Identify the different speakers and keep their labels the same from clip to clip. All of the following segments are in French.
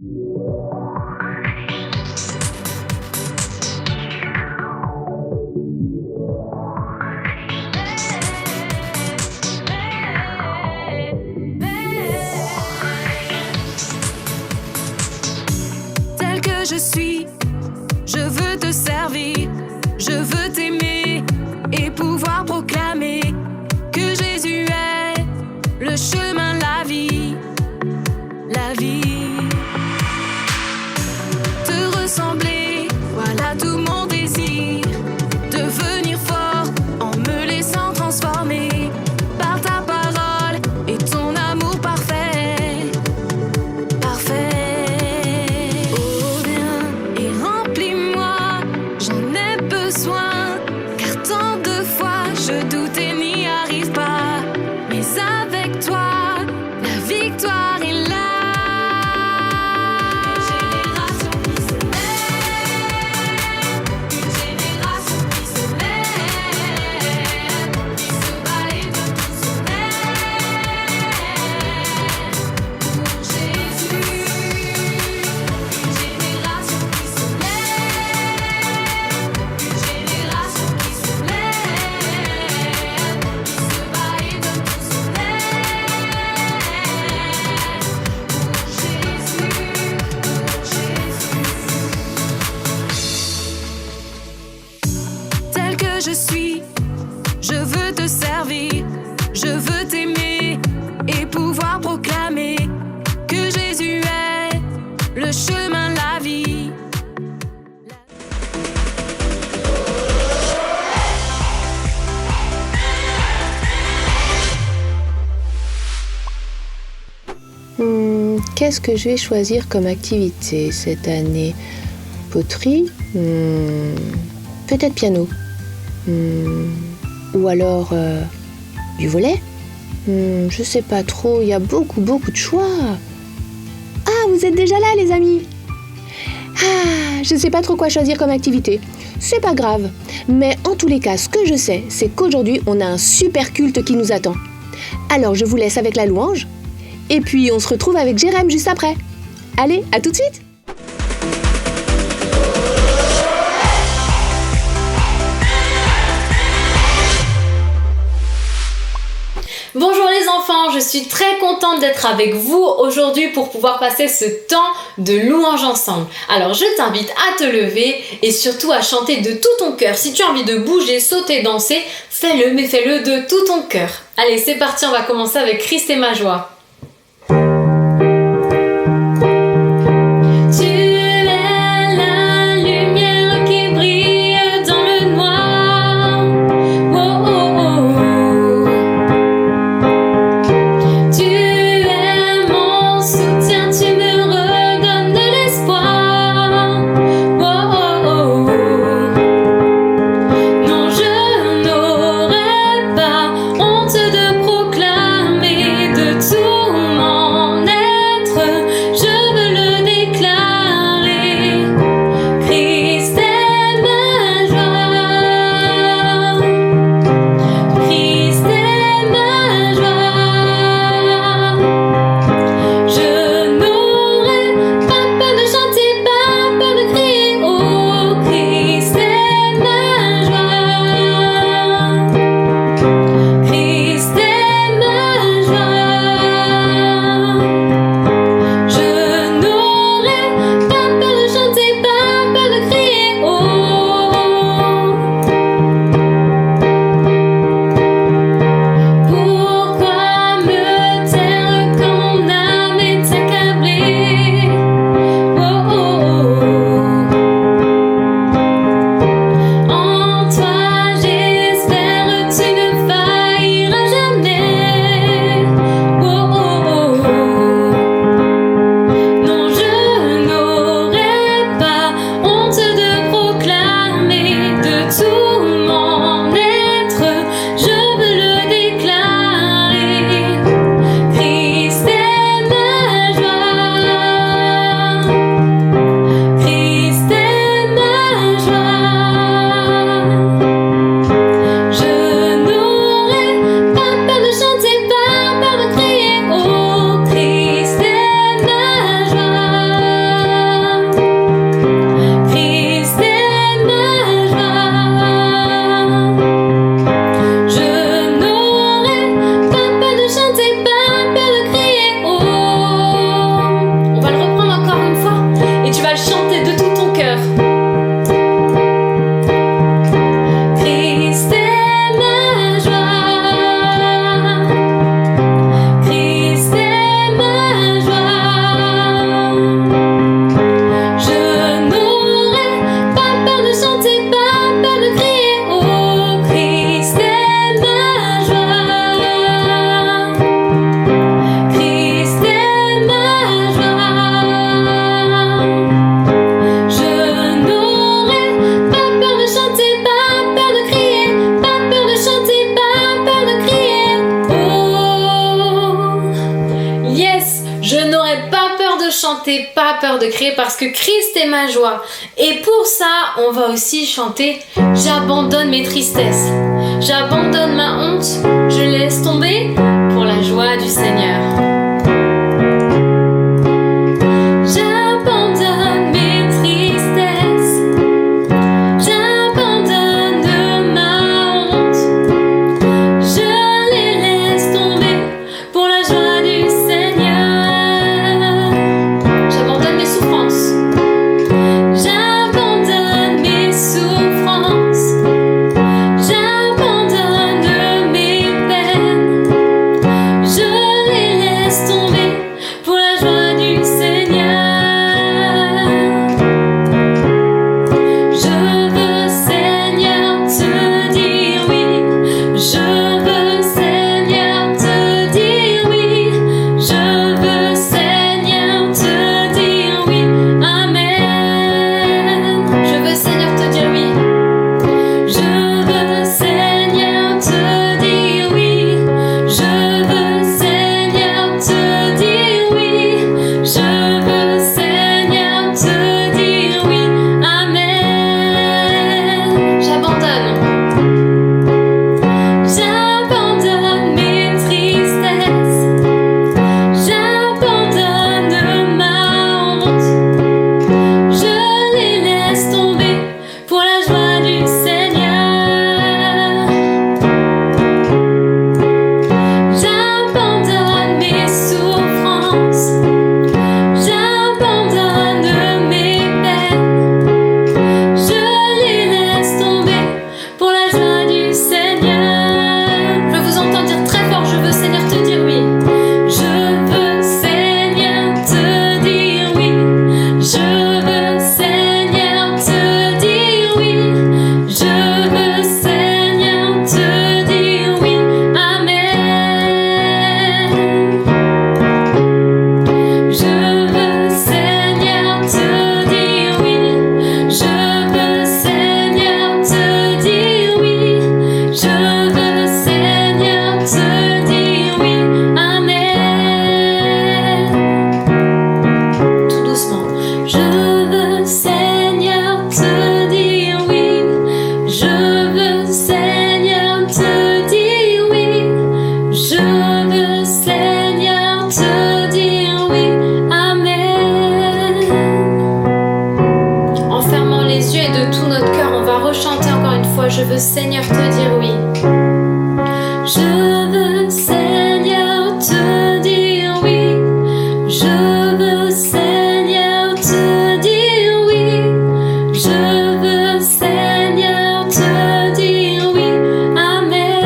Speaker 1: Tel que je suis, je veux te servir, je veux t'aimer et pouvoir proclamer que Jésus est le chemin, la vie, la vie. Te ressembler, voilà tout mon désir, devenir fort en me laissant transformer par ta parole et ton amour parfait, parfait. Oh viens et remplis-moi, j'en ai besoin, car tant de fois je doute et n'y arrive pas, mais avec toi, la victoire est là. Tel que je suis, je veux te servir, je veux t'aimer et pouvoir proclamer que Jésus est le chemin, la vie.
Speaker 2: Qu'est-ce que je vais choisir comme activité cette année? Poterie? Peut-être piano. Ou alors du volley? Je sais pas trop, il y a beaucoup de choix. Ah, vous êtes déjà là les amis? Ah, je sais pas trop quoi choisir comme activité. C'est pas grave. Mais en tous les cas, ce que je sais, c'est qu'aujourd'hui, on a un super culte qui nous attend. Alors je vous laisse avec la louange. Et puis on se retrouve avec Jérém juste après. Allez, à tout de suite!
Speaker 3: Bonjour les enfants, je suis très contente d'être avec vous aujourd'hui pour pouvoir passer ce temps de louange ensemble. Alors je t'invite à te lever et surtout à chanter de tout ton cœur. Si tu as envie de bouger, sauter, danser, fais-le, mais fais-le de tout ton cœur. Allez, c'est parti, on va commencer avec Christ et ma joie.
Speaker 1: De proclamer de tout
Speaker 3: cœur de crier parce que Christ est ma joie. Et pour ça, on va aussi chanter « J'abandonne mes tristesses, j'abandonne ma honte, je laisse tomber pour la joie du Seigneur. » Je veux, Seigneur, te dire oui. Je veux, Seigneur, te dire oui. Je veux, Seigneur, te dire oui. Je veux, Seigneur, te dire oui. Amen.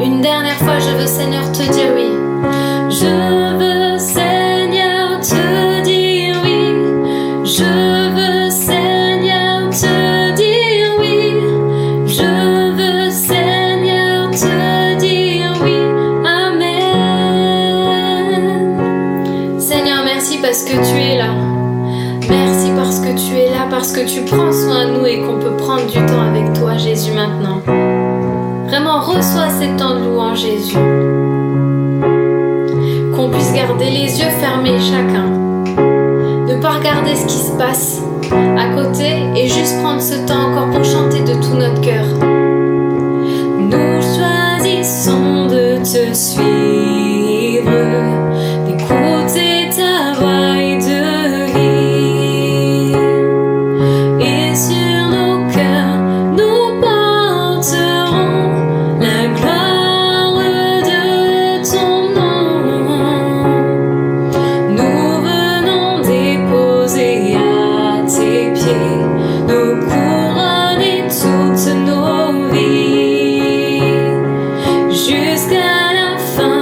Speaker 3: Une dernière fois, je veux, Seigneur, te dire oui. Je veux, Seigneur, te dire oui. Je veux, Seigneur, te dire oui. Je veux, Seigneur, te dire oui. Amen. Seigneur, merci parce que tu es là. Merci parce que tu es là, parce que tu prends soin de nous et qu'on peut prendre du temps avec toi, Jésus, maintenant. Vraiment, reçois ces temps de louange, Jésus. Qu'on puisse garder les yeux fermés chacun. Ne pas regarder ce qui se passe à côté et juste prendre ce temps encore pour chanter de tout notre cœur. Nous choisissons de te suivre, d'écouter ta voix et de vivre. Et sur nos cœurs, nous porterons la gloire de ton nom. Nous venons déposer à tes pieds nos couronnes et toutes nos vies. Jusqu'à la fin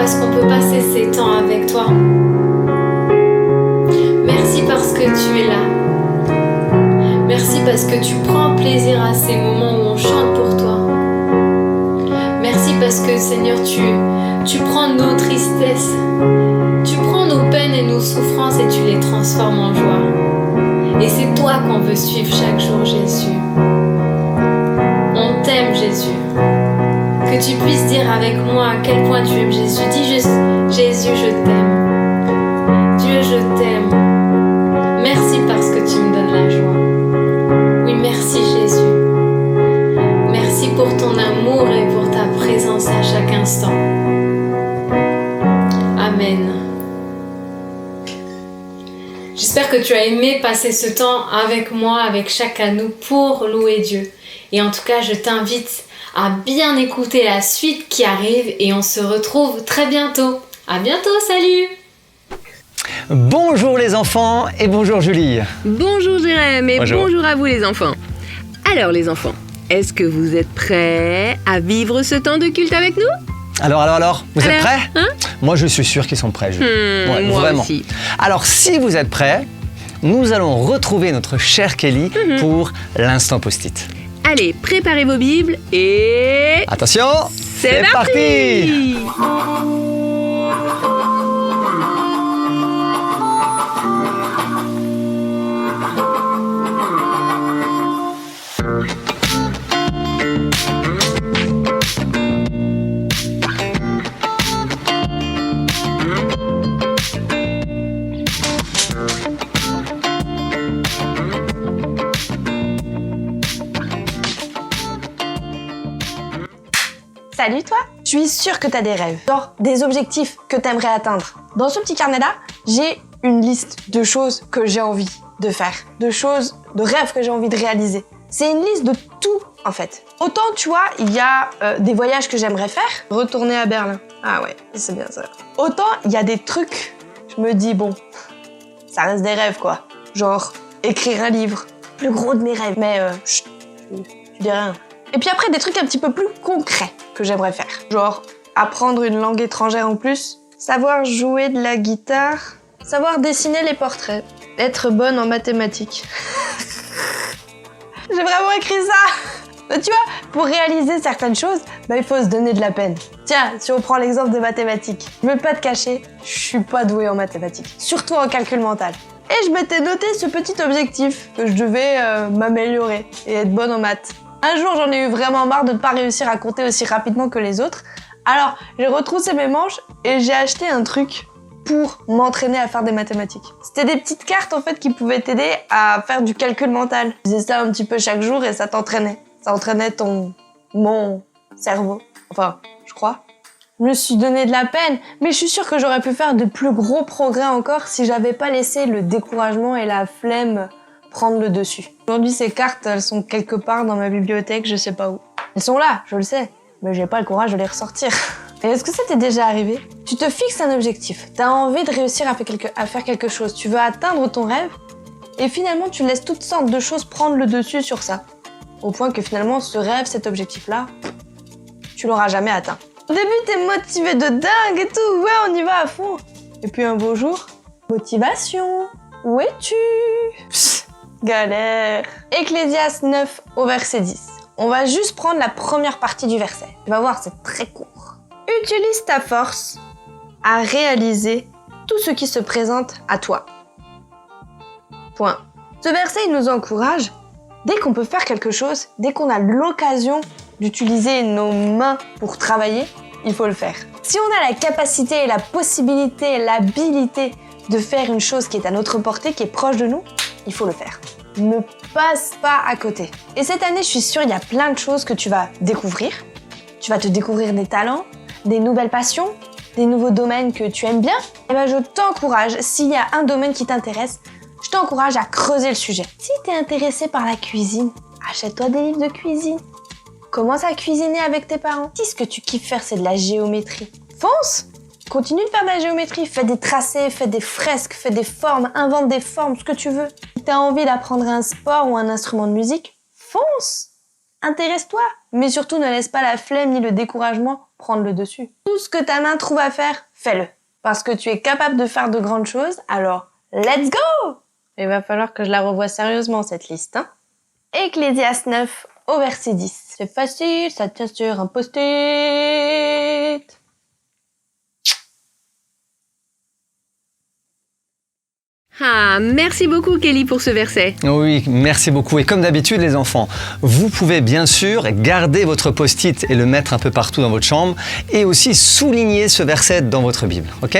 Speaker 3: parce qu'on peut passer ces temps avec toi. Merci parce que tu es là. Merci parce que tu prends plaisir à ces moments où on chante pour toi. Merci parce que Seigneur, tu prends nos tristesses, tu prends nos peines et nos souffrances et tu les transformes en joie. Et c'est toi qu'on veut suivre chaque jour, Jésus. On t'aime, Jésus. Que tu puisses dire avec moi à quel point tu aimes Jésus. Dis juste, Jésus, je t'aime. Dieu, je t'aime. Merci parce que tu me donnes la joie. Oui, merci Jésus. Merci pour ton amour et pour ta présence à chaque instant. Amen. J'espère que tu as aimé passer ce temps avec moi, avec chacun de nous, pour louer Dieu. Et en tout cas, je t'invite à bien écouter la suite qui arrive et on se retrouve très bientôt. À bientôt, salut!
Speaker 4: Bonjour les enfants et bonjour Julie.
Speaker 2: Bonjour Jérém et bonjour à vous les enfants. Alors les enfants, est-ce que vous êtes prêts à vivre ce temps de culte avec nous?
Speaker 4: Alors, vous êtes prêts Moi je suis sûr qu'ils sont prêts, Julie.
Speaker 2: Moi
Speaker 4: vraiment.
Speaker 2: aussi.
Speaker 4: Alors si vous êtes prêts, nous allons retrouver notre chère Kelly pour l'instant post-it.
Speaker 2: Allez, préparez vos Bibles et...
Speaker 4: Attention,
Speaker 2: c'est parti.
Speaker 5: Salut toi! Je suis sûre que t'as des rêves, genre des objectifs que t'aimerais atteindre. Dans ce petit carnet-là, j'ai une liste de choses que j'ai envie de faire, de rêves que j'ai envie de réaliser. C'est une liste de tout en fait. Autant tu vois, il y a des voyages que j'aimerais faire, retourner à Berlin. Ah ouais, c'est bien ça. Autant il y a des trucs, je me dis bon, ça reste des rêves quoi. Genre écrire un livre, plus gros de mes rêves, mais chut, tu dis rien. Et puis après, des trucs un petit peu plus concrets que j'aimerais faire. Genre, apprendre une langue étrangère en plus, savoir jouer de la guitare, savoir dessiner les portraits, être bonne en mathématiques. J'ai vraiment écrit ça. Mais tu vois, pour réaliser certaines choses, il faut se donner de la peine. Tiens, si on prend l'exemple des mathématiques, je vais pas te cacher, je suis pas douée en mathématiques, surtout en calcul mental. Et je m'étais noté ce petit objectif, que je devais m'améliorer et être bonne en maths. Un jour, j'en ai eu vraiment marre de ne pas réussir à compter aussi rapidement que les autres. Alors, j'ai retroussé mes manches et j'ai acheté un truc pour m'entraîner à faire des mathématiques. C'était des petites cartes en fait qui pouvaient t'aider à faire du calcul mental. Tu faisais ça un petit peu chaque jour et ça t'entraînait. Ça entraînait mon cerveau. Enfin, je crois. Je me suis donné de la peine, mais je suis sûre que j'aurais pu faire de plus gros progrès encore si j'avais pas laissé le découragement et la flemme prendre le dessus. Aujourd'hui, ces cartes, elles sont quelque part dans ma bibliothèque, je sais pas où. Elles sont là, je le sais, mais j'ai pas le courage de les ressortir. Et est-ce que ça t'est déjà arrivé? Tu te fixes un objectif, t'as envie de réussir à faire quelque chose, tu veux atteindre ton rêve, et finalement tu laisses toutes sortes de choses prendre le dessus sur ça. Au point que finalement, ce rêve, cet objectif-là, tu l'auras jamais atteint. Au début, t'es motivé de dingue et tout, ouais, on y va à fond. Et puis un beau jour, motivation, où es-tu? Galère. Ecclésiaste 9 au verset 10. On va juste prendre la première partie du verset. Tu vas voir, c'est très court. Utilise ta force à réaliser tout ce qui se présente à toi. Point. Ce verset, il nous encourage, dès qu'on peut faire quelque chose, dès qu'on a l'occasion d'utiliser nos mains pour travailler, il faut le faire. Si on a la capacité, la possibilité, l'habilité de faire une chose qui est à notre portée, qui est proche de nous, il faut le faire. Ne passe pas à côté. Et cette année, je suis sûre, il y a plein de choses que tu vas découvrir. Tu vas te découvrir des talents, des nouvelles passions, des nouveaux domaines que tu aimes bien. Et ben, je t'encourage, s'il y a un domaine qui t'intéresse, je t'encourage à creuser le sujet. Si tu es intéressé par la cuisine, achète-toi des livres de cuisine. Commence à cuisiner avec tes parents. Si ce que tu kiffes faire, c'est de la géométrie, fonce! Continue de faire de la géométrie, fais des tracés, fais des fresques, fais des formes, invente des formes, ce que tu veux. Si t'as envie d'apprendre un sport ou un instrument de musique, fonce! Intéresse-toi! Mais surtout, ne laisse pas la flemme ni le découragement prendre le dessus. Tout ce que ta main trouve à faire, fais-le. Parce que tu es capable de faire de grandes choses, alors let's go! Il va falloir que je la revoie sérieusement, cette liste. Hein. Ecclésiaste 9 au verset 10. C'est facile, ça tient sur un post-it.
Speaker 2: Ah, merci beaucoup Kelly pour ce verset.
Speaker 4: Oui, merci beaucoup. Et comme d'habitude, les enfants, vous pouvez bien sûr garder votre post-it et le mettre un peu partout dans votre chambre et aussi souligner ce verset dans votre Bible. OK?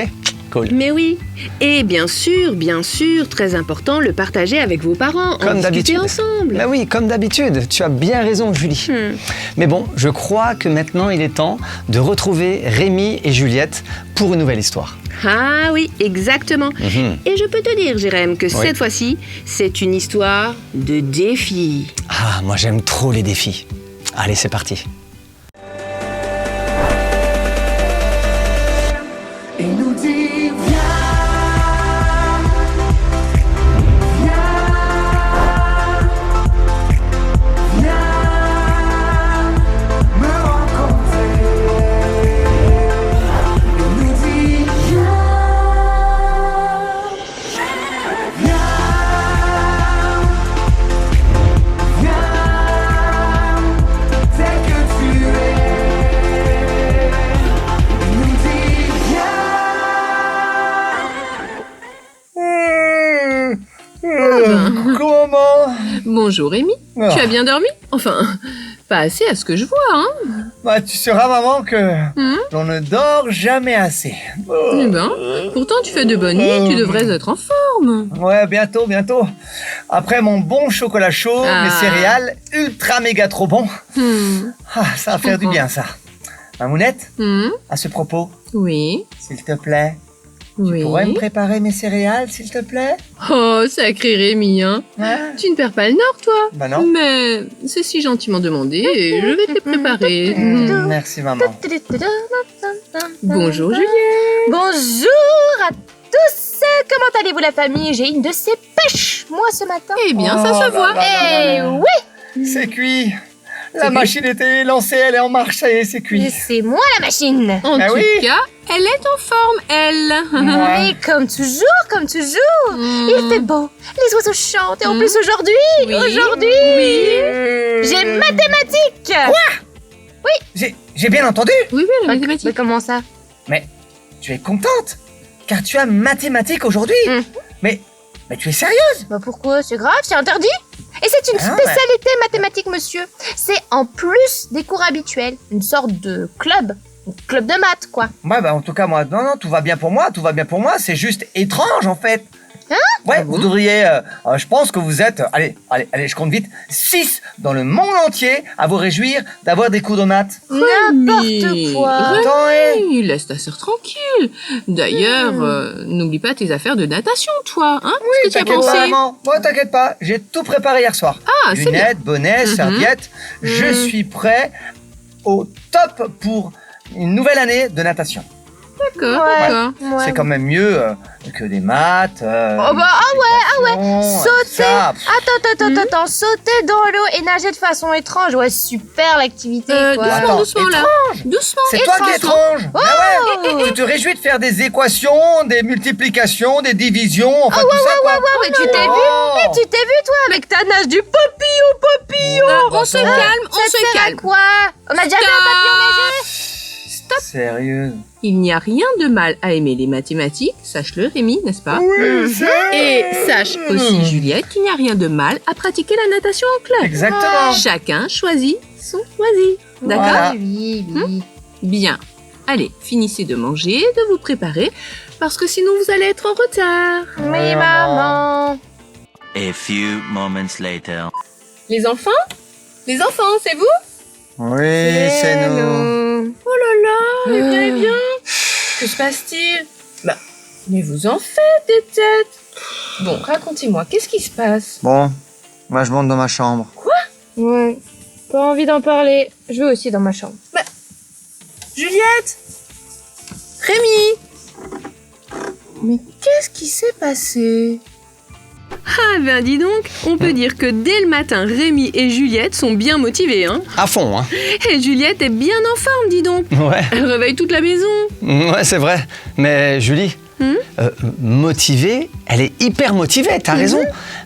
Speaker 4: Cool.
Speaker 2: Mais oui, et bien sûr, très important, le partager avec vos parents, en
Speaker 4: Comme
Speaker 2: discuter
Speaker 4: d'habitude.
Speaker 2: ensemble.
Speaker 4: Bah oui, comme d'habitude. Tu as bien raison, Julie. Mais bon, je crois que maintenant, il est temps de retrouver Rémi et Juliette pour une nouvelle histoire.
Speaker 2: Ah oui, exactement. Et je peux te dire, Jérém, que cette fois-ci, c'est une histoire de défi.
Speaker 4: Ah, moi j'aime trop les défis. Allez, c'est parti.
Speaker 6: Et nous dit viens, me rencontrer. Et nous dit viens, tel que tu es. Et nous dit
Speaker 7: Comment?
Speaker 2: Bonjour Rémi,
Speaker 7: Ah.
Speaker 2: tu as bien dormi? Enfin, pas assez à ce que je vois, hein?
Speaker 7: Bah, tu sauras, maman, que l'on ne dort jamais assez.
Speaker 2: Eh ben, pourtant tu fais de bonnes nuits, tu devrais être en forme.
Speaker 7: Ouais, bientôt. Après mon bon chocolat chaud,
Speaker 2: Ah.
Speaker 7: mes céréales ultra méga trop bons. Ça va faire du bien, ça. Mamounette, à ce propos,
Speaker 2: Oui,
Speaker 7: s'il te plaît, tu
Speaker 2: oui.
Speaker 7: pourrais me préparer mes céréales, s'il te plaît?
Speaker 2: Oh, sacré Rémi, hein?
Speaker 7: Ouais.
Speaker 2: Tu ne perds pas le nord, toi?
Speaker 7: Bah non.
Speaker 2: Mais c'est si gentiment demandé et je vais te les préparer.
Speaker 7: Merci, maman.
Speaker 2: Bonjour Juliette.
Speaker 5: Bonjour à tous. Comment allez-vous la famille? J'ai une de ces pêches, moi, ce matin.
Speaker 2: Eh bien, ça
Speaker 7: Oh
Speaker 2: se
Speaker 7: là
Speaker 2: voit.
Speaker 7: là là là.
Speaker 5: Oui,
Speaker 7: C'est cuit. La
Speaker 2: cuit.
Speaker 7: machine était lancée, elle est en marche, ça y est, c'est cuit.
Speaker 5: c'est moi la machine.
Speaker 2: En
Speaker 7: Ah
Speaker 2: tout
Speaker 7: oui.
Speaker 2: cas, elle est en forme, elle.
Speaker 7: Ouais.
Speaker 5: Et comme toujours, il fait beau. Les oiseaux chantent et en plus aujourd'hui, j'ai mathématiques.
Speaker 7: J'ai bien entendu.
Speaker 2: Oui, la mathématique.
Speaker 5: Mais comment ça?
Speaker 7: Mais tu es contente, car tu as mathématiques aujourd'hui. Mais tu es sérieuse?
Speaker 5: Bah pourquoi? C'est grave, c'est interdit. Et c'est une
Speaker 7: Ah,
Speaker 5: spécialité mathématique, monsieur. C'est en plus des cours habituels, une sorte de club de maths, quoi.
Speaker 7: Ouais, bah en tout cas, moi, non, tout va bien pour moi, c'est juste étrange en fait.
Speaker 5: Hein?
Speaker 7: Ouais, vous devriez, je pense que vous êtes, allez, je compte vite, 6 dans le monde entier à vous réjouir d'avoir des cours de maths.
Speaker 5: N'importe quoi.
Speaker 7: Attends,
Speaker 2: Oui, laisse ta sœur tranquille. D'ailleurs, n'oublie pas tes affaires de natation, toi. Hein? Qu'est-ce que tu as
Speaker 7: T'inquiète pas,
Speaker 2: pensé?
Speaker 7: maman. Moi, t'inquiète pas, j'ai tout préparé hier soir.
Speaker 2: Ah, c'est bien.
Speaker 7: Lunettes, bonnet, serviettes. Je suis prêt au top pour une nouvelle année de natation.
Speaker 2: D'accord,
Speaker 5: Ouais.
Speaker 2: d'accord.
Speaker 5: Ouais.
Speaker 7: C'est quand même mieux que des maths.
Speaker 5: Oh bah sauter. Attends, sauter dans l'eau et nager de façon étrange. Ouais, super l'activité, quoi.
Speaker 7: Attends,
Speaker 2: Doucement, là. Doucement.
Speaker 7: C'est toi qui es étrange. Ah ouais. Tu te réjouis de faire des équations, des multiplications, des divisions, enfin tout ça quoi.
Speaker 5: Mais tu t'es vu?
Speaker 7: Oh.
Speaker 5: Tu t'es vu, toi, avec ta nage du papillon.
Speaker 2: On se calme, on
Speaker 5: Ça
Speaker 2: se
Speaker 5: sert à
Speaker 2: calme.
Speaker 5: quoi? On a déjà vu un papillon nager?
Speaker 7: Sérieux?
Speaker 2: Il n'y a rien de mal à aimer les mathématiques, sache-le Rémi, n'est-ce pas?
Speaker 7: Oui,
Speaker 2: Et sache aussi Juliette qu'il n'y a rien de mal à pratiquer la natation en club.
Speaker 7: Exactement.
Speaker 2: Chacun choisit son loisir. D'accord?
Speaker 7: Voilà.
Speaker 5: Oui.
Speaker 2: Bien. Allez, finissez de manger, de vous préparer, parce que sinon vous allez être en retard.
Speaker 5: Oui, maman.
Speaker 8: A few moments later.
Speaker 2: Les enfants, c'est vous?
Speaker 7: Oui, c'est nous.
Speaker 2: Oh là là, eh bien. Que se passe-t-il? Bah, mais vous en faites des têtes. Bon, racontez-moi, qu'est-ce qui se passe?
Speaker 7: Bon, moi je monte dans ma chambre.
Speaker 5: Ouais. Pas envie d'en parler. Je vais aussi dans ma chambre.
Speaker 2: Juliette! Rémi! Mais qu'est-ce qui s'est passé?
Speaker 9: Ah ben dis donc, on peut dire que dès le matin, Rémi et Juliette sont bien motivés, hein.
Speaker 4: À fond, hein.
Speaker 9: Et Juliette est bien en forme, dis donc.
Speaker 4: Ouais.
Speaker 9: Elle réveille toute la maison.
Speaker 4: Ouais, c'est vrai. Mais Julie, motivée, elle est hyper motivée, t'as raison.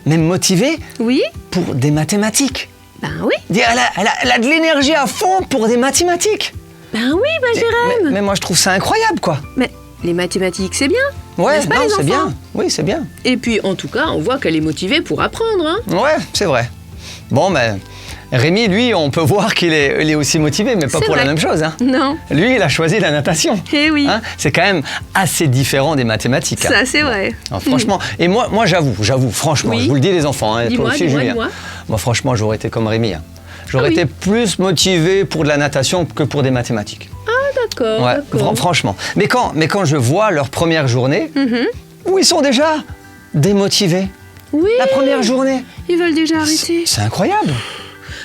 Speaker 4: Mais motivée
Speaker 9: Oui?
Speaker 4: pour des mathématiques.
Speaker 9: Ben oui.
Speaker 4: Elle a de l'énergie à fond pour des mathématiques.
Speaker 9: Ben oui, Jérém.
Speaker 4: Mais moi, je trouve ça incroyable, quoi.
Speaker 9: Mais les mathématiques, c'est bien.
Speaker 4: Ouais,
Speaker 9: N'est-ce pas,
Speaker 4: non,
Speaker 9: les
Speaker 4: c'est
Speaker 9: enfants
Speaker 4: bien. Oui, c'est bien.
Speaker 9: Et puis, en tout cas, on voit qu'elle est motivée pour apprendre, hein.
Speaker 4: Ouais, c'est vrai. Bon, mais Rémi, lui, on peut voir qu'il est aussi motivé, mais pas
Speaker 9: C'est
Speaker 4: pour la
Speaker 9: vrai.
Speaker 4: même chose, hein.
Speaker 9: Non.
Speaker 4: Lui, il a choisi la natation.
Speaker 9: Eh oui.
Speaker 4: Hein, c'est quand même assez différent des mathématiques.
Speaker 9: Ça, c'est vrai.
Speaker 4: Alors, franchement, et moi j'avoue, franchement,
Speaker 9: Oui.
Speaker 4: je vous le dis les enfants, hein, toi
Speaker 9: Dis-moi,
Speaker 4: aussi
Speaker 9: dis-moi,
Speaker 4: Julien.
Speaker 9: dis-moi.
Speaker 4: Moi franchement, j'aurais été comme Rémi. Hein. J'aurais
Speaker 9: Ah oui.
Speaker 4: été plus motivé pour de la natation que pour des mathématiques.
Speaker 9: D'accord,
Speaker 4: Ouais,
Speaker 9: d'accord.
Speaker 4: franchement. Mais quand je vois leur première journée,
Speaker 9: Mhm.
Speaker 4: où ils sont déjà démotivés.
Speaker 9: Oui.
Speaker 4: La première journée.
Speaker 9: Ils veulent déjà arrêter.
Speaker 4: C'est incroyable.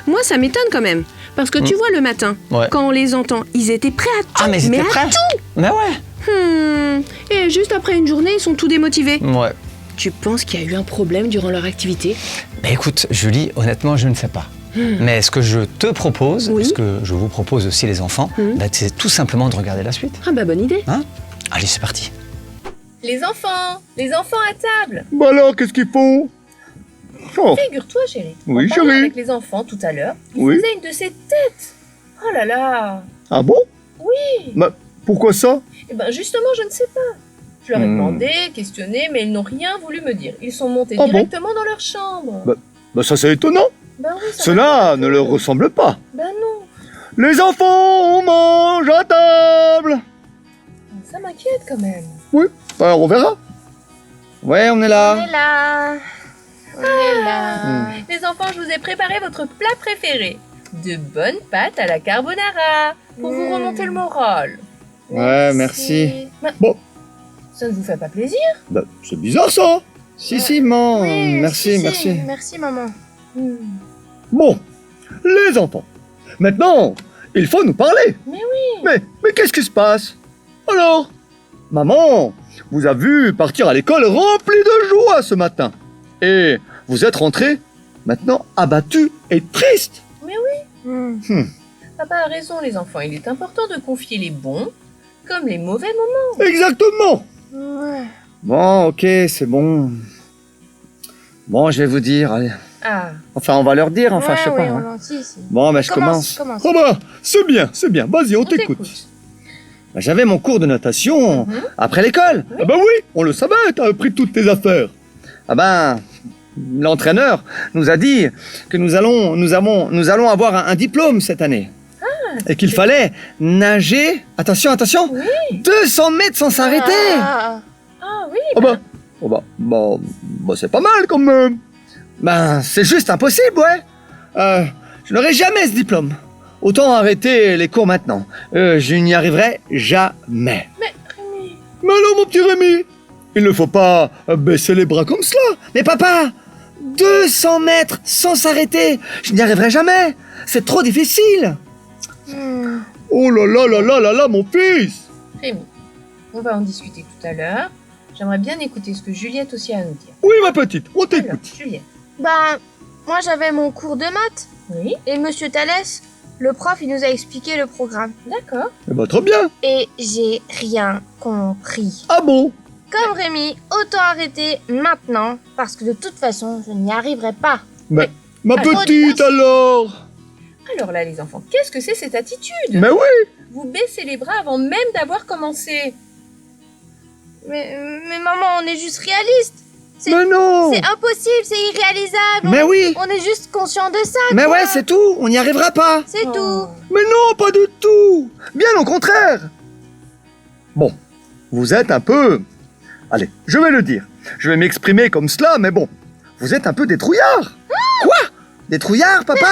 Speaker 9: Moi, ça m'étonne quand même. Parce que tu vois, le matin,
Speaker 4: Ouais.
Speaker 9: quand on les entend, ils étaient prêts à tout.
Speaker 4: Ah, mais ils étaient
Speaker 9: à
Speaker 4: prêts.
Speaker 9: tout.
Speaker 4: Mais ouais.
Speaker 9: Et juste après une journée, ils sont tout démotivés.
Speaker 4: Ouais.
Speaker 9: Tu penses qu'il y a eu un problème durant leur activité?
Speaker 4: Bah écoute, Julie, honnêtement, je ne sais pas. Mais ce que je te propose,
Speaker 9: Oui.
Speaker 4: ce que je vous propose aussi les enfants, bah, c'est tout simplement de regarder la suite.
Speaker 9: Ah bah bonne idée.
Speaker 4: Hein? Allez, c'est parti.
Speaker 10: Les enfants à table.
Speaker 11: Bah alors, qu'est-ce qu'ils font? Oh,
Speaker 10: Figure-toi, chérie.
Speaker 11: Oui,
Speaker 10: en parlant
Speaker 11: chérie.
Speaker 10: avec les enfants tout à l'heure, ils
Speaker 11: Oui.
Speaker 10: faisaient une de ces têtes. Oh là là.
Speaker 11: ah bon?
Speaker 10: Oui.
Speaker 11: Bah, pourquoi ça?
Speaker 10: Eh ben justement, je ne sais pas. Je leur ai demandé, questionné, mais ils n'ont rien voulu me dire. Ils sont montés
Speaker 11: Ah bon
Speaker 10: directement dans leur chambre.
Speaker 11: Bah ça c'est étonnant.
Speaker 10: Ben oui, ça
Speaker 11: Cela
Speaker 10: m'a-
Speaker 11: ne leur ressemble pas.
Speaker 10: Ben non.
Speaker 11: Les enfants, on mange à table.
Speaker 10: Ça m'inquiète quand même.
Speaker 11: Oui, alors on verra.
Speaker 7: Ouais, on est là.
Speaker 10: là. On est là. Les enfants, je vous ai préparé votre plat préféré. De bonnes pâtes à la carbonara. Pour vous remonter le moral.
Speaker 7: Ouais, merci.
Speaker 10: Ben,
Speaker 11: Bon.
Speaker 10: Ça ne vous fait pas plaisir?
Speaker 11: Bah, c'est bizarre ça.
Speaker 7: Si, maman. Merci.
Speaker 10: Merci, maman.
Speaker 11: Bon, les enfants. Maintenant, il faut nous parler.
Speaker 10: Mais oui.
Speaker 11: Mais qu'est-ce qui se passe? Alors, maman vous a vu partir à l'école rempli de joie ce matin. Et vous êtes rentré maintenant abattu et triste.
Speaker 10: Mais oui. Papa a raison, les enfants. Il est important de confier les bons comme les mauvais moments.
Speaker 11: Exactement.
Speaker 7: Bon, ok, c'est bon. Bon, je vais vous dire, allez.
Speaker 10: Ah.
Speaker 7: Enfin, on va leur dire, enfin, je sais pas. hein. Bon, bah, je commence.
Speaker 11: Oh bah, c'est bien. Vas-y, on t'écoute.
Speaker 7: Bah, j'avais mon cours de natation après l'école.
Speaker 11: Ah bah oui, on le savait, t'as pris toutes tes affaires.
Speaker 7: Ah ben, l'entraîneur nous a dit que nous allons avoir un diplôme cette année. Et qu'il fallait nager, attention, 200 mètres sans s'arrêter.
Speaker 10: Ah oui.
Speaker 11: Bah, c'est pas mal quand même.
Speaker 7: Ben, c'est juste impossible, ouais. Je n'aurai jamais ce diplôme. Autant arrêter les cours maintenant. Je n'y arriverai jamais.
Speaker 10: Mais Rémi.
Speaker 11: Mais alors, mon petit Rémi, il ne faut pas baisser les bras comme cela.
Speaker 7: Mais papa, 200 mètres sans s'arrêter, je n'y arriverai jamais. C'est trop difficile.
Speaker 11: Oh là, mon fils.
Speaker 10: Rémi, on va en discuter tout à l'heure. J'aimerais bien écouter ce que Juliette aussi a à nous dire.
Speaker 11: Oui, ma petite, on
Speaker 10: Alors,
Speaker 11: t'écoute.
Speaker 10: Juliette.
Speaker 12: Ben, moi j'avais mon cours de maths
Speaker 10: Oui.
Speaker 12: et Monsieur Thalès, le prof, il nous a expliqué le programme.
Speaker 10: D'accord.
Speaker 11: Eh ben, très bien.
Speaker 12: Et j'ai rien compris.
Speaker 11: Ah bon?
Speaker 12: Comme Rémi, autant arrêter maintenant parce que de toute façon, je n'y arriverai pas.
Speaker 11: Mais, ma
Speaker 10: Alors,
Speaker 11: petite alors.
Speaker 10: Alors là, les enfants, qu'est-ce que c'est cette attitude?
Speaker 11: Mais oui.
Speaker 10: Vous baissez les bras avant même d'avoir commencé.
Speaker 12: Mais maman, on est juste réaliste.
Speaker 11: Mais non.
Speaker 12: C'est impossible, c'est irréalisable.
Speaker 7: Mais oui.
Speaker 12: On est juste conscient de ça.
Speaker 7: Mais
Speaker 12: quoi.
Speaker 7: ouais, c'est tout. On n'y arrivera pas.
Speaker 12: C'est tout.
Speaker 11: Mais non, pas du tout. Bien au contraire. Bon, vous êtes un peu... Allez, je vais le dire. Je vais m'exprimer comme cela, mais bon. Vous êtes un peu des trouillards.
Speaker 7: Quoi? Des trouillards, papa?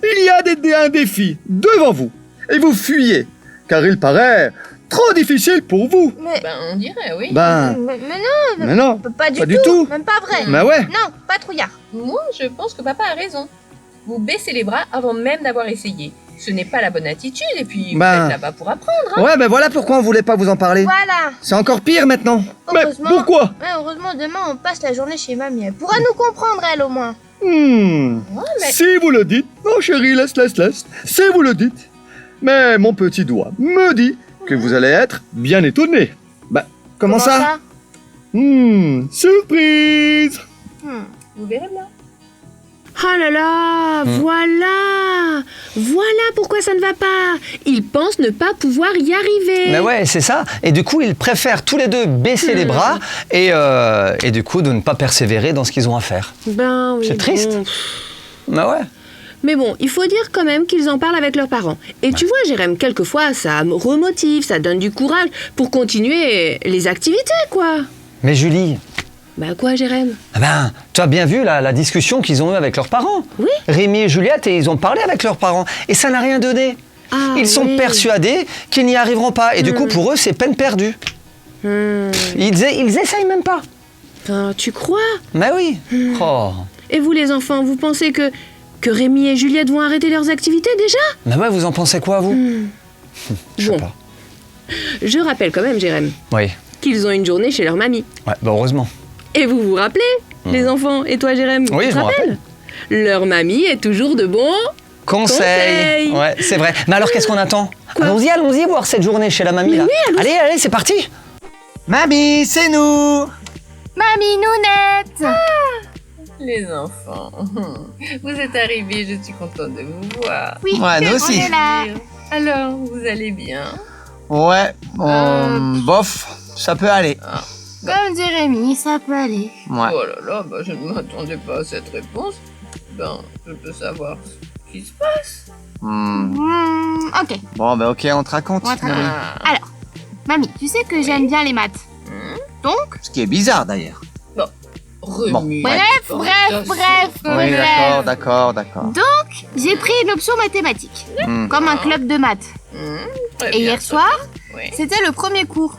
Speaker 11: Il y a un défi devant vous. Et vous fuyez. Car il paraît trop difficile pour vous.
Speaker 12: Mais,
Speaker 10: Ben, on dirait, oui.
Speaker 7: Ben,
Speaker 12: mais non,
Speaker 7: mais non.
Speaker 12: pas du
Speaker 7: Pas
Speaker 12: tout.
Speaker 7: du tout.
Speaker 12: Même pas vrai.
Speaker 7: Mais ouais.
Speaker 12: Non, pas trouillard.
Speaker 10: Moi, je pense que papa a raison. Vous baissez les bras avant même d'avoir essayé. Ce n'est pas la bonne attitude, et puis
Speaker 7: Ben.
Speaker 10: vous êtes là-bas pour apprendre. Hein.
Speaker 7: Ouais, ben voilà pourquoi on voulait pas vous en parler.
Speaker 12: Voilà.
Speaker 7: C'est encore pire maintenant. Mais
Speaker 12: Heureusement.
Speaker 7: pourquoi?
Speaker 12: Ouais, heureusement, demain, on passe la journée chez mamie. Elle pourra nous comprendre, elle, au moins.
Speaker 10: mais-
Speaker 7: Si vous le dites. Oh chérie, laisse. Si vous le dites. Mais mon petit doigt me dit que vous allez être bien étonné. Bah, comment ça? Surprise!
Speaker 10: Vous verrez bien.
Speaker 9: Oh là là, voilà pourquoi ça ne va pas. Ils pensent ne pas pouvoir y arriver.
Speaker 4: Mais ouais, c'est ça. Et du coup, ils préfèrent tous les deux baisser les bras et du coup de ne pas persévérer dans ce qu'ils ont à faire.
Speaker 9: Ben oui.
Speaker 4: C'est triste.
Speaker 9: bon.
Speaker 4: Mais ouais.
Speaker 9: Mais bon, il faut dire quand même qu'ils en parlent avec leurs parents. Et tu vois, Jérém, quelquefois, ça me remotive, ça donne du courage pour continuer les activités, quoi.
Speaker 4: Mais Julie,
Speaker 9: Bah quoi, Jérém?
Speaker 4: ah ben, tu as bien vu la discussion qu'ils ont eue avec leurs parents.
Speaker 9: Oui.
Speaker 4: Rémi et Juliette, et ils ont parlé avec leurs parents. Et ça n'a rien donné.
Speaker 9: Ah,
Speaker 4: Ils sont
Speaker 9: oui.
Speaker 4: persuadés qu'ils n'y arriveront pas. Et du coup, pour eux, c'est peine perdue. Ils essayent même pas.
Speaker 9: Enfin, tu crois?
Speaker 4: Mais oui. Oh.
Speaker 9: Et vous, les enfants, vous pensez que Rémi et Juliette vont arrêter leurs activités déjà?
Speaker 4: Mais ouais, vous en pensez quoi, vous? Je sais
Speaker 9: Bon.
Speaker 4: pas.
Speaker 9: Je rappelle quand même, Jérém,
Speaker 4: Oui.
Speaker 9: qu'ils ont une journée chez leur mamie.
Speaker 4: Ouais, bah heureusement.
Speaker 9: Et vous vous rappelez, les enfants? Et toi, Jérém?
Speaker 4: Oui,
Speaker 9: tu te
Speaker 4: je me
Speaker 9: rappelles? Leur mamie est toujours de bons...
Speaker 4: Conseil.
Speaker 9: Conseil.
Speaker 4: Ouais, c'est vrai. Mais alors, qu'est-ce qu'on attend? Allons-y voir cette journée chez la mamie, là.
Speaker 9: oui,
Speaker 4: allez, c'est parti.
Speaker 7: Mamie, c'est nous!
Speaker 12: Mamie Nounette.
Speaker 10: Les enfants, vous êtes arrivés, je suis contente de vous voir.
Speaker 12: Oui,
Speaker 7: Ouais, nous
Speaker 12: on
Speaker 7: aussi.
Speaker 12: est là.
Speaker 10: Alors, vous allez bien?
Speaker 7: Ouais, bof, ça peut aller.
Speaker 12: Comme dit Rémi, ça peut aller.
Speaker 7: Ouais.
Speaker 10: Oh là là, bah, je ne m'attendais pas à cette réponse. Ben, je peux savoir ce qui se passe.
Speaker 12: Ok.
Speaker 7: Bon, bah ok, on te raconte.
Speaker 12: On te raconte.
Speaker 7: Marie.
Speaker 12: Alors, mamie, tu sais que j'aime bien les maths. Donc,
Speaker 7: Ce qui est bizarre d'ailleurs.
Speaker 10: Rémi.
Speaker 12: bref.
Speaker 7: Oui, d'accord.
Speaker 12: Donc, j'ai pris une option mathématiques, comme un club de maths.
Speaker 10: Très
Speaker 12: Et
Speaker 10: bien,
Speaker 12: hier soir,
Speaker 10: oui.
Speaker 12: c'était le premier cours.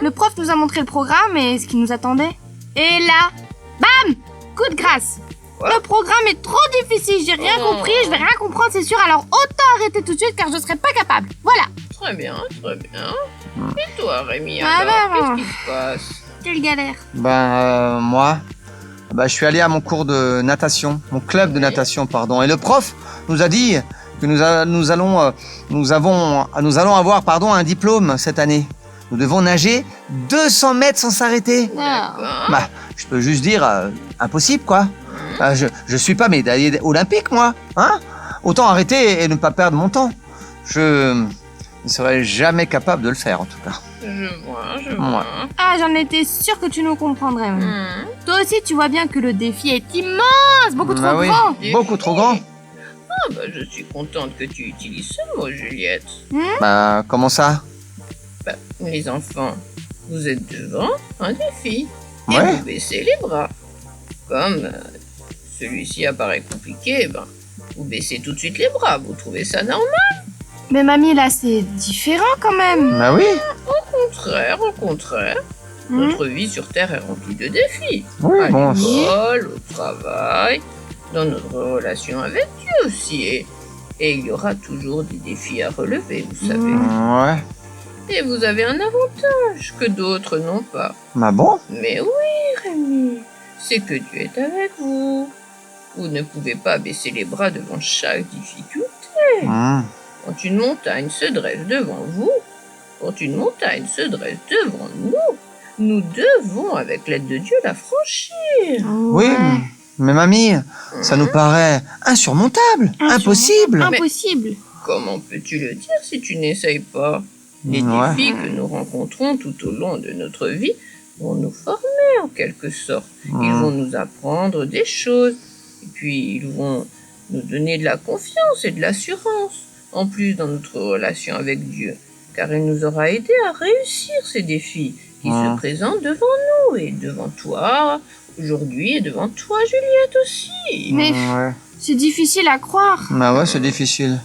Speaker 12: Le prof nous a montré le programme et ce qui nous attendait. Et là, bam, coup de grâce. Le programme est trop difficile, j'ai rien compris, je vais rien comprendre, c'est sûr. Alors autant arrêter tout de suite car je serai pas capable. Voilà.
Speaker 10: Très bien. Et toi, Rémi,
Speaker 12: Ah
Speaker 10: alors,
Speaker 12: bah,
Speaker 10: qu'est-ce qui se passe?
Speaker 12: Quelle galère.
Speaker 7: Ben, moi, je suis allé à mon cours de natation, mon club de natation, pardon. Et le prof nous a dit que nous allons avoir, un diplôme cette année. Nous devons nager 200 mètres sans s'arrêter. Bah, je peux juste dire, impossible, quoi. Je suis pas médaillé olympique, moi. Hein? Autant arrêter et ne pas perdre mon temps. Je ne serais jamais capable de le faire, en tout cas.
Speaker 10: Je vois.
Speaker 12: Ah, j'en étais sûre que tu nous comprendrais. Toi aussi, tu vois bien que le défi est immense, beaucoup trop
Speaker 7: Bah oui,
Speaker 12: grand.
Speaker 7: beaucoup trop grand.
Speaker 10: Ah bah, je suis contente que tu utilises ce mot, Juliette.
Speaker 7: Bah, comment ça?
Speaker 10: Bah, les enfants, vous êtes devant un défi. Et
Speaker 7: Ouais.
Speaker 10: vous baissez les bras. Comme celui-ci apparaît compliqué, ben, vous baissez tout de suite les bras. Vous trouvez ça normal?
Speaker 12: Mais mamie, là, c'est différent quand même.
Speaker 7: Bah oui.
Speaker 10: Au contraire. Notre vie sur Terre est remplie de défis.
Speaker 7: Oui,
Speaker 10: à
Speaker 7: bon.
Speaker 10: l'école, au travail, dans notre relation avec Dieu aussi. Et il y aura toujours des défis à relever, vous savez.
Speaker 7: Ouais.
Speaker 10: Et vous avez un avantage que d'autres n'ont pas.
Speaker 7: Bah bon?
Speaker 10: Mais oui, Rémi, c'est que Dieu est avec vous. Vous ne pouvez pas baisser les bras devant chaque difficulté. Quand une montagne se dresse devant vous, quand une montagne se dresse devant nous devons, avec l'aide de Dieu, la franchir.
Speaker 7: Oui, mais mamie, ça nous paraît insurmontable, impossible.
Speaker 12: Impossible.
Speaker 10: Comment peux-tu le dire si tu n'essayes pas? Les
Speaker 7: Ouais.
Speaker 10: défis que nous rencontrons tout au long de notre vie vont nous former en quelque sorte. Ils vont nous apprendre des choses. Et puis ils vont nous donner de la confiance et de l'assurance. En plus dans notre relation avec Dieu. Car il nous aura aidé à réussir ces défis qui se présentent devant nous et devant toi aujourd'hui et devant toi Juliette aussi.
Speaker 12: Mais c'est difficile à croire.
Speaker 7: Bah ouais, c'est difficile.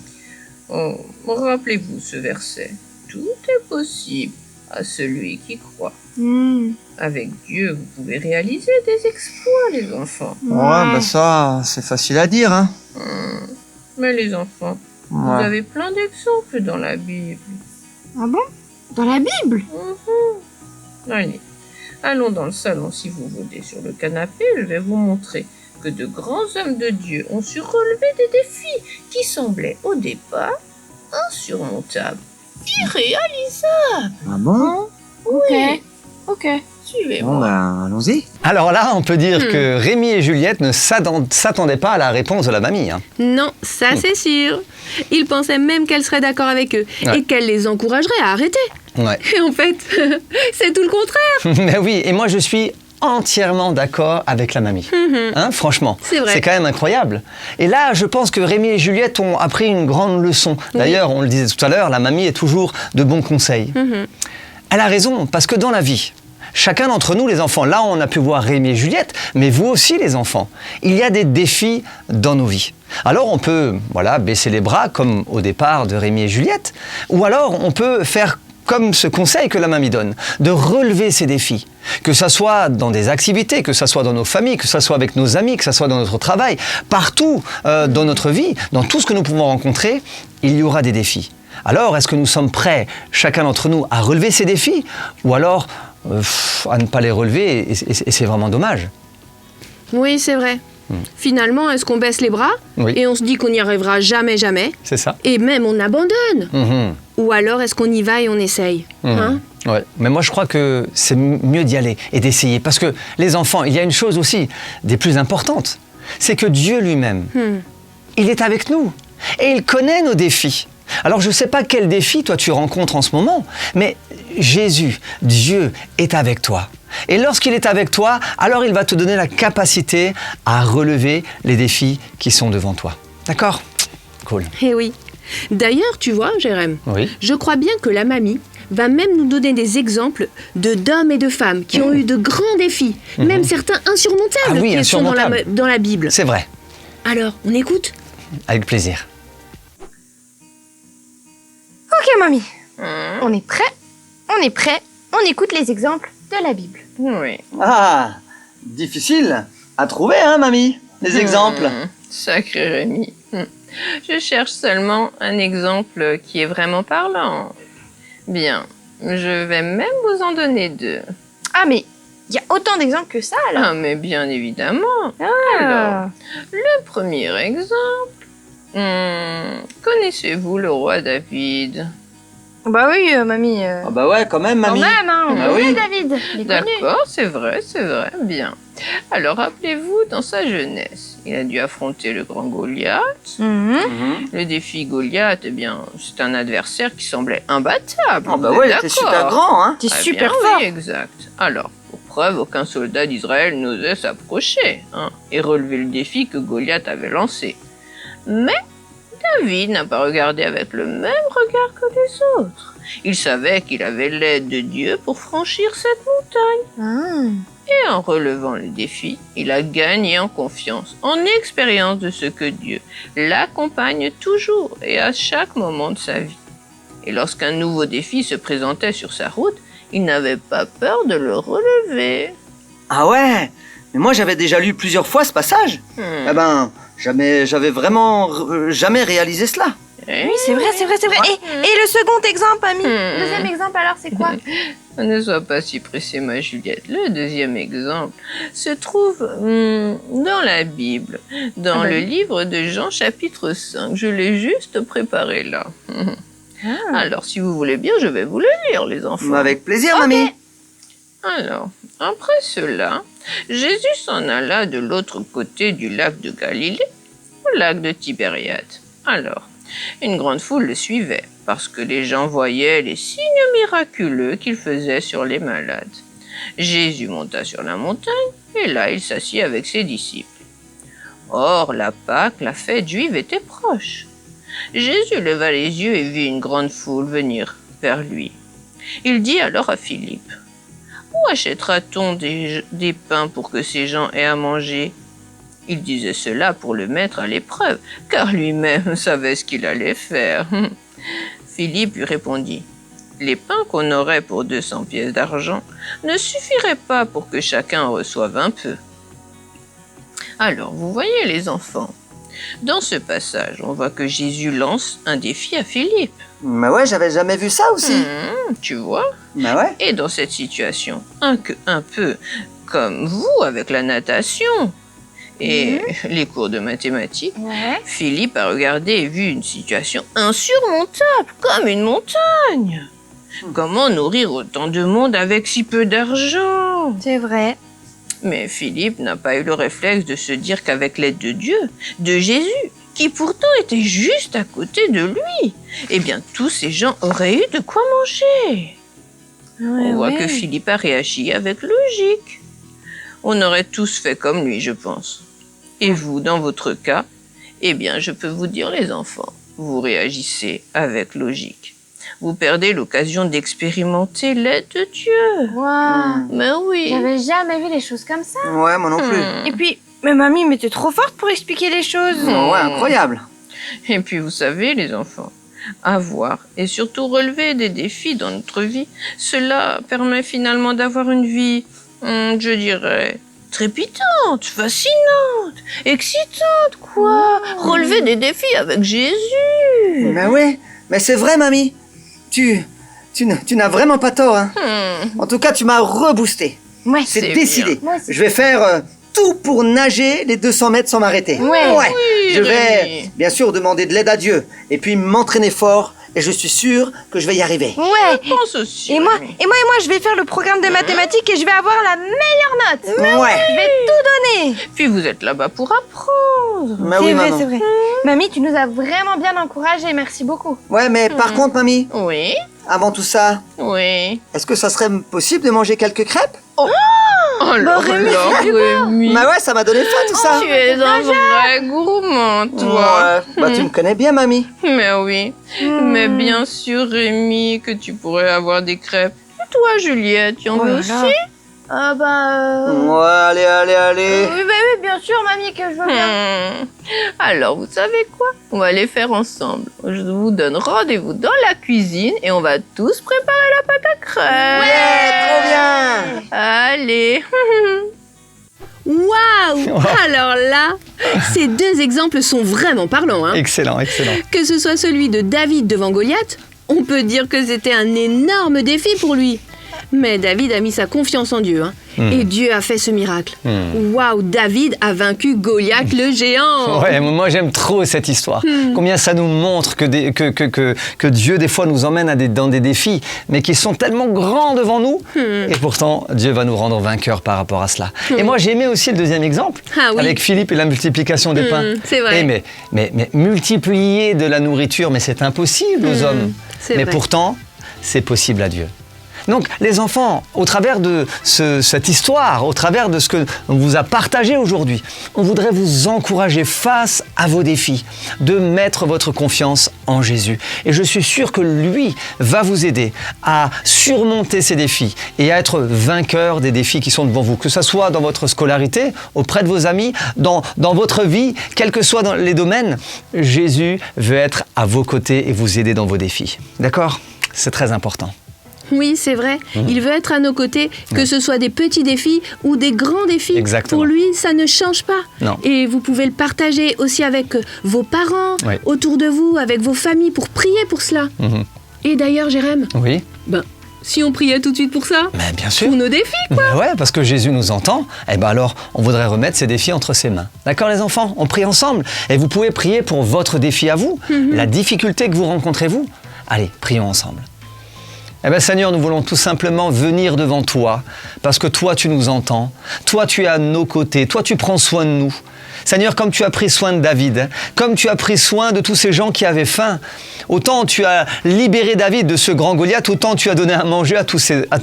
Speaker 10: Oh, rappelez-vous ce verset. Tout est possible à celui qui croit. Avec Dieu, vous pouvez réaliser des exploits, les enfants.
Speaker 7: Ouais, bah ça, c'est facile à dire, hein.
Speaker 10: Mais les enfants, Vous avez plein d'exemples dans la Bible.
Speaker 12: Ah bon? Dans la Bible?
Speaker 10: Allez, allons dans le salon si vous voulez. Sur le canapé, je vais vous montrer que de grands hommes de Dieu ont su relever des défis qui semblaient au départ insurmontables, irréalisables.
Speaker 7: Ah bon?
Speaker 10: Oui,
Speaker 12: Ok.
Speaker 10: suivez-moi.
Speaker 7: Bon, ben, allons-y.
Speaker 4: Alors là, on peut dire que Rémi et Juliette ne s'attendaient pas à la réponse de la mamie. Hein.
Speaker 9: Non, ça c'est sûr. Ils pensaient même qu'elle serait d'accord avec eux
Speaker 4: Ouais.
Speaker 9: et qu'elle les encouragerait à arrêter.
Speaker 4: Ouais.
Speaker 9: Et en fait, c'est tout le contraire.
Speaker 4: Mais oui, et moi je suis entièrement d'accord avec la mamie. Hein, franchement,
Speaker 9: C'est vrai.
Speaker 4: c'est quand même incroyable. Et là, je pense que Rémi et Juliette ont appris une grande leçon. D'ailleurs, on le disait tout à l'heure, la mamie est toujours de bons conseils. Elle a raison, parce que dans la vie, chacun d'entre nous, les enfants, là on a pu voir Rémi et Juliette, mais vous aussi les enfants, il y a des défis dans nos vies. Alors on peut baisser les bras comme au départ de Rémi et Juliette, ou alors on peut faire comme ce conseil que la mamie donne, de relever ces défis. Que ça soit dans des activités, que ça soit dans nos familles, que ça soit avec nos amis, que ça soit dans notre travail, partout dans notre vie, dans tout ce que nous pouvons rencontrer, il y aura des défis. Alors, est-ce que nous sommes prêts, chacun d'entre nous, à relever ces défis, ou alors à ne pas les relever, et c'est vraiment dommage.
Speaker 9: Oui, c'est vrai. Finalement, est-ce qu'on baisse les bras
Speaker 4: Oui.
Speaker 9: et on se dit qu'on n'y arrivera jamais, jamais,
Speaker 4: C'est ça.
Speaker 9: et même on abandonne? Ou alors est-ce qu'on y va et on essaye? Hein?
Speaker 4: Ouais. Mais moi, je crois que c'est mieux d'y aller et d'essayer. Parce que les enfants, il y a une chose aussi des plus importantes, c'est que Dieu lui-même, il est avec nous et il connaît nos défis. Alors, je ne sais pas quel défi toi tu rencontres en ce moment, mais Jésus, Dieu, est avec toi. Et lorsqu'il est avec toi, alors il va te donner la capacité à relever les défis qui sont devant toi. D'accord? Cool.
Speaker 9: Eh oui. D'ailleurs, tu vois, Jérém,
Speaker 4: Oui.
Speaker 9: je crois bien que la mamie va même nous donner des exemples d'hommes et de femmes qui ont eu de grands défis, même certains insurmontables,
Speaker 4: Ah oui,
Speaker 9: qui sont
Speaker 4: insurmontables.
Speaker 9: dans la Bible.
Speaker 4: C'est vrai.
Speaker 9: Alors, on écoute?
Speaker 4: Avec plaisir.
Speaker 12: Ok, mamie. On est prêt? On est prêt. On écoute les exemples de la Bible.
Speaker 10: Oui.
Speaker 7: Ah, difficile à trouver, hein, mamie, les exemples.
Speaker 10: Sacré Rémi. Je cherche seulement un exemple qui est vraiment parlant. Bien, je vais même vous en donner deux.
Speaker 12: Ah, mais il y a autant d'exemples que ça, alors.
Speaker 10: Ah, mais bien évidemment. Alors, le premier exemple. Connaissez-vous le roi David?
Speaker 12: Bah oui, mamie.
Speaker 7: Ah bah ouais, quand même,
Speaker 12: Quand
Speaker 7: mamie.
Speaker 12: même, hein, on
Speaker 7: Ah
Speaker 12: connaît
Speaker 7: oui.
Speaker 12: David. Il est connu.
Speaker 10: D'accord, c'est vrai, bien. Alors, rappelez-vous, dans sa jeunesse, il a dû affronter le grand Goliath. Le défi Goliath, eh bien, c'est un adversaire qui semblait imbattable.
Speaker 7: Ah bah
Speaker 10: vous
Speaker 7: ouais, il
Speaker 10: êtes
Speaker 7: était
Speaker 10: d'accord?
Speaker 7: super grand, hein.
Speaker 12: T'es
Speaker 10: Ah
Speaker 12: super
Speaker 10: bien,
Speaker 12: fort.
Speaker 10: Oui, exact. Alors, pour preuve, aucun soldat d'Israël n'osait s'approcher et relever le défi que Goliath avait lancé. Mais David n'a pas regardé avec le même regard que les autres. Il savait qu'il avait l'aide de Dieu pour franchir cette montagne. Et en relevant le défi, il a gagné en confiance, en expérience de ce que Dieu l'accompagne toujours et à chaque moment de sa vie. Et lorsqu'un nouveau défi se présentait sur sa route, il n'avait pas peur de le relever.
Speaker 7: Ah ouais, mais moi j'avais déjà lu plusieurs fois ce passage. Eh ben, j'avais vraiment jamais réalisé cela.
Speaker 12: Oui, c'est vrai. Et le second exemple, mamie? Le deuxième exemple, alors, c'est quoi?
Speaker 10: Ne sois pas si pressée, ma Juliette. Le deuxième exemple se trouve dans la Bible, dans le livre de Jean chapitre 5. Je l'ai juste préparé là. Alors, si vous voulez bien, je vais vous le lire, les enfants.
Speaker 7: Avec plaisir, mamie.
Speaker 10: Alors, après cela, Jésus s'en alla de l'autre côté du lac de Galilée, au lac de Tibériade. Alors, une grande foule le suivait, parce que les gens voyaient les signes miraculeux qu'il faisait sur les malades. Jésus monta sur la montagne, et là il s'assit avec ses disciples. Or, la Pâque, la fête juive, était proche. Jésus leva les yeux et vit une grande foule venir vers lui. Il dit alors à Philippe, « Où achètera-t-on des pains pour que ces gens aient à manger ?» Il disait cela pour le mettre à l'épreuve, car lui-même savait ce qu'il allait faire. Philippe lui répondit, « Les pains qu'on aurait pour 200 pièces d'argent ne suffiraient pas pour que chacun reçoive un peu. » Alors, vous voyez les enfants, Dans ce passage, on voit que Jésus lance un défi à Philippe.
Speaker 7: Mais ouais, j'avais jamais vu ça aussi.
Speaker 10: Tu vois?
Speaker 7: Mais ouais.
Speaker 10: Et dans cette situation, un peu comme vous avec la natation et les cours de mathématiques, Philippe a regardé et vu une situation insurmontable, comme une montagne. Comment nourrir autant de monde avec si peu d'argent?
Speaker 12: C'est vrai.
Speaker 10: Mais Philippe n'a pas eu le réflexe de se dire qu'avec l'aide de Dieu, de Jésus, qui pourtant était juste à côté de lui, eh bien tous ces gens auraient eu de quoi manger. On voit que Philippe a réagi avec logique. On aurait tous fait comme lui, je pense. Et vous, dans votre cas, eh bien je peux vous dire les enfants, vous réagissez avec logique. Vous perdez l'occasion d'expérimenter l'aide de Dieu.
Speaker 12: Waouh.
Speaker 10: Mais oui.
Speaker 12: J'avais jamais vu les choses comme ça.
Speaker 7: Ouais, moi non plus.
Speaker 12: Et puis, mais mamie, mais t'es trop forte pour expliquer les choses.
Speaker 7: Ouais, incroyable.
Speaker 10: Et puis vous savez, les enfants, avoir et surtout relever des défis dans notre vie, cela permet finalement d'avoir une vie, je dirais, trépidante, fascinante, excitante, quoi. Relever des défis avec Jésus.
Speaker 7: Mais oui, mais c'est vrai, mamie. Tu n'as vraiment pas tort, hein. En tout cas, tu m'as reboosté.
Speaker 12: Ouais,
Speaker 7: c'est décidé.
Speaker 12: Moi aussi.
Speaker 7: Je vais faire tout pour nager les 200 mètres sans m'arrêter.
Speaker 12: Ouais.
Speaker 10: Oui,
Speaker 7: Je vais,
Speaker 10: Rémi.
Speaker 7: bien sûr, demander de l'aide à Dieu. Et puis m'entraîner fort. Et je suis sûr que je vais y arriver.
Speaker 12: Ouais.
Speaker 10: Je pense aussi.
Speaker 12: Et moi,
Speaker 10: Rémi.
Speaker 12: je vais faire le programme de mathématiques et je vais avoir la meilleure note.
Speaker 7: Ouais.
Speaker 12: Je vais tout donner.
Speaker 10: Puis vous êtes là-bas pour apprendre.
Speaker 7: Mais oui,
Speaker 12: C'est vrai,
Speaker 7: maman.
Speaker 12: c'est vrai. Mamie, tu nous as vraiment bien encouragés. Merci beaucoup.
Speaker 7: Ouais, mais par contre, mamie,
Speaker 10: Oui,
Speaker 7: avant tout ça,
Speaker 10: oui.
Speaker 7: est-ce que ça serait possible de manger quelques crêpes?
Speaker 10: Alors, Rémi.
Speaker 7: Bah ouais, ça m'a donné faim tout ça.
Speaker 10: Tu es un vrai gourmand, toi.
Speaker 7: Ouais, bah tu me connais bien, mamie.
Speaker 10: Mais oui. Mais bien sûr, Rémi, que tu pourrais avoir des crêpes. Et toi, Juliette, tu en veux aussi?
Speaker 12: Ah bah...
Speaker 7: Ouais, allez.
Speaker 12: Oui, bien sûr, mamie, que je veux bien.
Speaker 10: Alors, vous savez quoi? On va les faire ensemble. Je vous donne rendez-vous dans la cuisine et on va tous préparer la pâte à crêpes.
Speaker 7: Ouais, trop bien.
Speaker 10: Allez.
Speaker 9: Waouh! Alors là, ces deux exemples sont vraiment parlants, hein.
Speaker 4: Excellent, excellent.
Speaker 9: Que ce soit celui de David devant Goliath, on peut dire que c'était un énorme défi pour lui. Mais David a mis sa confiance en Dieu, hein. Et Dieu a fait ce miracle. Waouh, David a vaincu Goliath le géant.
Speaker 4: Ouais, moi j'aime trop cette histoire. Combien ça nous montre que Dieu des fois nous emmène dans des défis, mais qui sont tellement grands devant nous. Et pourtant, Dieu va nous rendre vainqueurs par rapport à cela. Et moi j'ai aimé aussi le deuxième exemple,
Speaker 9: Ah oui.
Speaker 4: avec Philippe et la multiplication des pains.
Speaker 9: C'est vrai.
Speaker 4: Eh, mais multiplier de la nourriture, mais c'est impossible aux hommes.
Speaker 9: c'est
Speaker 4: Mais
Speaker 9: vrai.
Speaker 4: pourtant, c'est possible à Dieu. Donc, les enfants, au travers de cette histoire, au travers de ce que on vous a partagé aujourd'hui, on voudrait vous encourager face à vos défis, de mettre votre confiance en Jésus. Et je suis sûr que lui va vous aider à surmonter ces défis et à être vainqueur des défis qui sont devant vous, que ce soit dans votre scolarité, auprès de vos amis, dans votre vie, quels que soient dans les domaines. Jésus veut être à vos côtés et vous aider dans vos défis. D'accord ? C'est très important.
Speaker 9: Oui, c'est vrai. Il veut être à nos côtés, que ce soit des petits défis ou des grands défis.
Speaker 4: Exactement.
Speaker 9: Pour lui, ça ne change pas.
Speaker 4: Non.
Speaker 9: Et vous pouvez le partager aussi avec vos parents,
Speaker 4: Oui.
Speaker 9: autour de vous, avec vos familles, pour prier pour cela. Et d'ailleurs, Jérém,
Speaker 4: Oui.
Speaker 9: si on priait tout de suite pour ça,
Speaker 4: Mais bien sûr.
Speaker 9: pour nos défis, quoi.
Speaker 4: Ben ouais, parce que Jésus nous entend, et ben alors on voudrait remettre ces défis entre ses mains. D'accord les enfants? On prie ensemble. Et vous pouvez prier pour votre défi à vous, la difficulté que vous rencontrez vous. Allez, prions ensemble. Eh bien Seigneur, nous voulons tout simplement venir devant toi, parce que toi tu nous entends, toi tu es à nos côtés, toi tu prends soin de nous. Seigneur, comme tu as pris soin de David, comme tu as pris soin de tous ces gens qui avaient faim, autant tu as libéré David de ce grand Goliath, autant tu as donné à manger à tous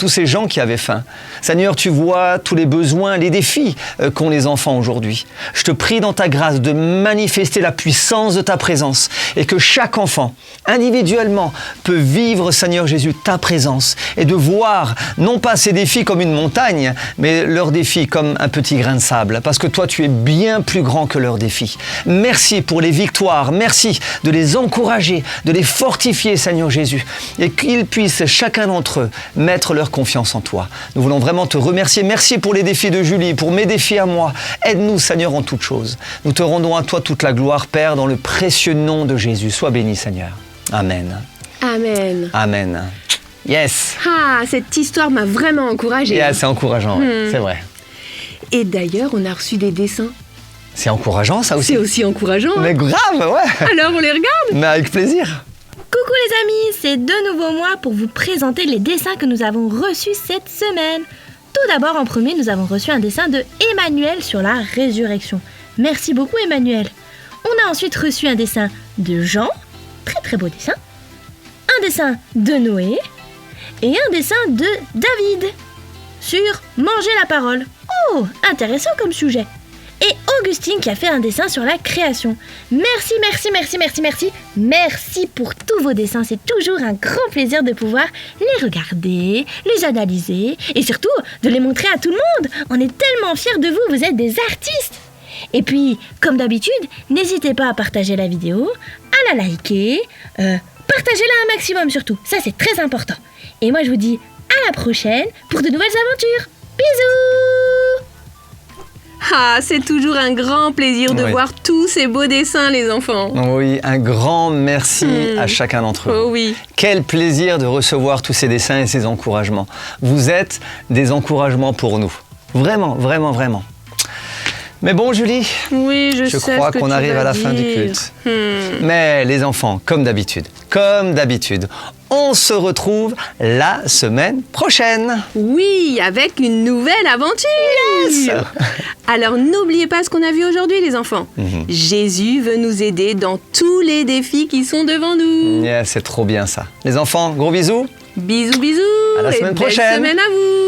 Speaker 4: ces gens qui avaient faim. Seigneur, tu vois tous les besoins, les défis qu'ont les enfants aujourd'hui. Je te prie dans ta grâce de manifester la puissance de ta présence et que chaque enfant, individuellement, peut vivre, Seigneur Jésus, ta présence et de voir non pas ces défis comme une montagne, mais leurs défis comme un petit grain de sable. Parce que toi, tu es bien plus grand grand que leurs défis. Merci pour les victoires. Merci de les encourager, de les fortifier, Seigneur Jésus, et qu'ils puissent, chacun d'entre eux, mettre leur confiance en toi. Nous voulons vraiment te remercier. Merci pour les défis de Julie, pour mes défis à moi. Aide-nous, Seigneur, en toutes choses. Nous te rendons à toi toute la gloire, Père, dans le précieux nom de Jésus. Sois béni, Seigneur. Amen.
Speaker 9: Amen.
Speaker 4: Amen. Yes.
Speaker 9: Ah, cette histoire m'a vraiment encouragée.
Speaker 4: Yeah, c'est encourageant, ouais. C'est vrai.
Speaker 9: Et d'ailleurs, on a reçu des dessins.
Speaker 4: C'est encourageant, ça aussi.
Speaker 9: C'est aussi encourageant.
Speaker 4: Mais grave, ouais.
Speaker 9: Alors, on les regarde?
Speaker 4: Mais avec plaisir.
Speaker 12: Coucou les amis, c'est de nouveau moi pour vous présenter les dessins que nous avons reçus cette semaine. Tout d'abord, en premier, nous avons reçu un dessin de Emmanuel sur la résurrection. Merci beaucoup Emmanuel. On a ensuite reçu un dessin de Jean, très très beau dessin. Un dessin de Noé et un dessin de David sur manger la parole. Oh, intéressant comme sujet. Et Augustine qui a fait un dessin sur la création. Merci, merci, merci, merci, merci. Merci pour tous vos dessins. C'est toujours un grand plaisir de pouvoir les regarder, les analyser et surtout de les montrer à tout le monde. On est tellement fiers de vous, vous êtes des artistes. Et puis, comme d'habitude, n'hésitez pas à partager la vidéo, à la liker, partagez-la un maximum surtout. Ça, c'est très important. Et moi, je vous dis à la prochaine pour de nouvelles aventures. Bisous!
Speaker 9: Ah, c'est toujours un grand plaisir de voir tous ces beaux dessins, les enfants.
Speaker 4: Oui, un grand merci à chacun d'entre vous.
Speaker 9: Oh oui.
Speaker 4: Quel plaisir de recevoir tous ces dessins et ces encouragements. Vous êtes des encouragements pour nous. Vraiment, vraiment, vraiment. Mais bon, Julie,
Speaker 9: oui, je
Speaker 4: crois qu'on arrive à la fin du culte. Mais les enfants, comme d'habitude, on se retrouve la semaine prochaine.
Speaker 9: Oui, avec une nouvelle aventure.
Speaker 4: Yes.
Speaker 9: Alors n'oubliez pas ce qu'on a vu aujourd'hui, les enfants. Jésus veut nous aider dans tous les défis qui sont devant nous.
Speaker 4: Yeah, c'est trop bien ça. Les enfants, gros bisous.
Speaker 9: Bisous, bisous.
Speaker 4: À la semaine prochaine.
Speaker 9: Belle semaine à vous.